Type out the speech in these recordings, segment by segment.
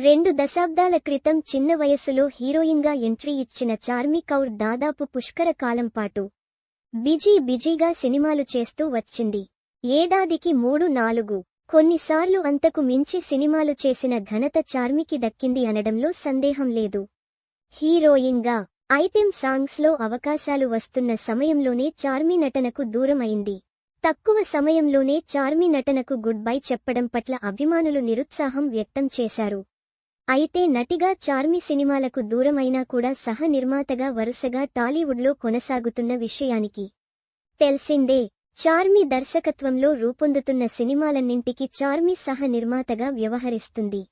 2 దశాబ్దాల క్రితం చిన్న వయస్సులో హీరోయిన్గా ఎంట్రీ ఇచ్చిన చార్మి కౌర్ దాదాపు పుష్కర కాలం పాటు బిజీగా సినిమాలు చేస్తూ వచ్చింది. ఏడాదికి 3-4 కొన్నిసార్లు అంతకు మించి సినిమాలు చేసిన ఘనత చార్మికి దక్కింది అనడంలో సందేహం లేదు. హీరోయిన్గా ఐటెం సాంగ్స్లో అవకాశాలు వస్తున్న సమయంలోనే చార్మి నటనకు దూరం అయింది. తక్కువ సమయంలోనే చార్మి నటనకు గుడ్ బై చెప్పడం పట్ల అభిమానులు నిరుత్సాహం వ్యక్తం చేశారు. అయితే నటిగా చార్మి సినిమాలకు దూరమైనా కూడా సహ నిర్మాతగా వరుసగా టాలీవుడ్లో కొనసాగుతున్న విషయానికి తెలిసిందే. చార్మి దర్శకత్వంలో రూపొందుతున్న సినిమాలన్నింటికి చార్మి సహ నిర్మాతగా వ్యవహరిస్తుంది.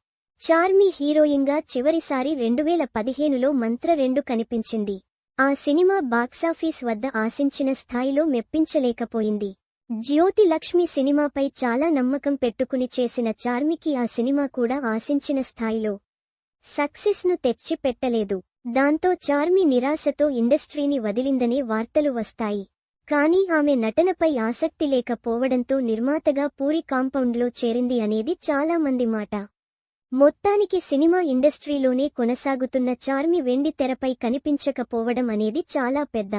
చార్మి హీరోయిన్గా చివరిసారి 2015లో మంత్ర 2 కనిపించింది. ఆ సినిమా బాక్సాఫీస్ వద్ద ఆశించిన స్థాయిలో మెప్పించలేకపోయింది. జ్యోతి లక్ష్మి సినిమాపై చాలా నమ్మకం పెట్టుకుని చేసిన చార్మికి ఆ సినిమా కూడా ఆశించిన స్థాయిలో సక్సెస్ ను తెచ్చి పెట్టలేదు. దాంతో చార్మి నిరాశతో ఇండస్ట్రీని వదిలిందనే వార్తలు వస్తాయి. కానీ ఆమె నటనపై ఆసక్తి లేకపోవడంతో నిర్మాతగా పూరి కాంపౌండ్లో చేరింది అనేది చాలా మంది మాట. మొత్తానికి సినిమా ఇండస్ట్రీలోనే కొనసాగుతున్న చార్మి వెండి తెరపై కనిపించకపోవడం అనేది చాలా పెద్ద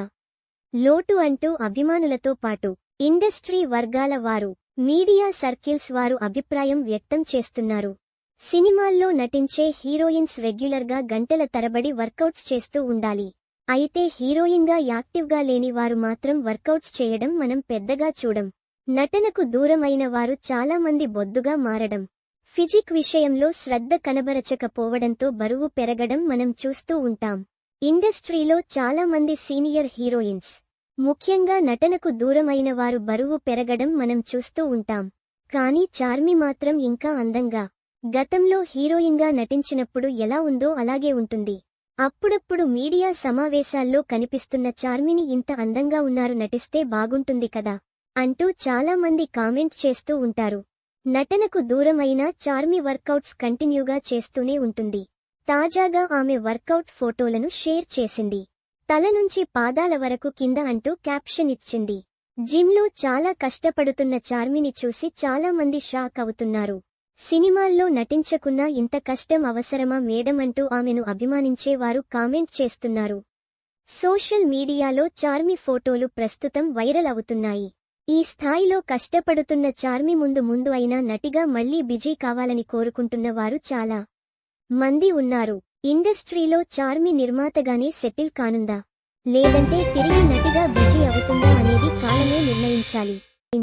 లోటు అంటూ అభిమానులతో పాటు ఇండస్ట్రీ వర్గాల వారు, మీడియా సర్కిల్స్ వారు అభిప్రాయం వ్యక్తం చేస్తున్నారు. సినిమాల్లో నటించే హీరోయిన్స్ రెగ్యులర్గా గంటల తరబడి వర్కౌట్స్ చేస్తూ ఉండాలి. అయితే హీరోయిన్గా యాక్టివ్గా లేని వారు మాత్రం వర్కౌట్స్ చేయడం మనం పెద్దగా చూడం. నటనకు దూరమైన వారు చాలా మంది బొద్దుగా మారడం, ఫిజిక్ విషయంలో శ్రద్ధ కనబరచకపోవడంతో బరువు పెరగడం మనం చూస్తూ ఉంటాం. ఇండస్ట్రీలో చాలా మంది సీనియర్ హీరోయిన్స్, ముఖ్యంగా నటనకు దూరమైన వారు బరువు పెరగడం మనం చూస్తూ ఉంటాం. కానీ చార్మి మాత్రం ఇంకా అందంగా, గతంలో హీరోయిన్గా నటించినప్పుడు ఎలా ఉందో అలాగే ఉంటుంది. అప్పుడప్పుడు మీడియా సమావేశాల్లో కనిపిస్తున్న చార్మిని ఇంత అందంగా ఉన్నారు, నటిస్తే బాగుంటుంది కదా అంటూ చాలా మంది కామెంట్ చేస్తూ ఉంటారు. నటనకు దూరమైన చార్మి వర్కౌట్స్ కంటిన్యూగా చేస్తూనే ఉంటుంది. తాజాగా ఆమె వర్కౌట్ ఫోటోలను షేర్ చేసింది. తల నుంచి పాదాల వరకు కింద అంటూ క్యాప్షన్ ఇచ్చింది. జిమ్లో చాలా కష్టపడుతున్న చార్మిని చూసి చాలా మంది షాక్ అవుతున్నారు. సినిమాల్లో నటించకున్నా ఇంత కష్టం అవసరమా మేడం అంటూ ఆమెను అభిమానించేవారు కామెంట్ చేస్తున్నారు. సోషల్ మీడియాలో చార్మి ఫోటోలు ప్రస్తుతం వైరల్ అవుతున్నాయి. ఈ స్థాయిలో కష్టపడుతున్న చార్మి ముందు అయినా నటిగా మళ్లీ బిజీ కావాలని కోరుకుంటున్న వారు చాలా మంది ఉన్నారు. ఇండస్ట్రీలో చార్మి నిర్మాతగానే సెటిల్ కానుందా, లేదంటే తిరిగి నటిగా బిజీ అవుతుందా అనేది కాలమే నిర్ణయించాలి.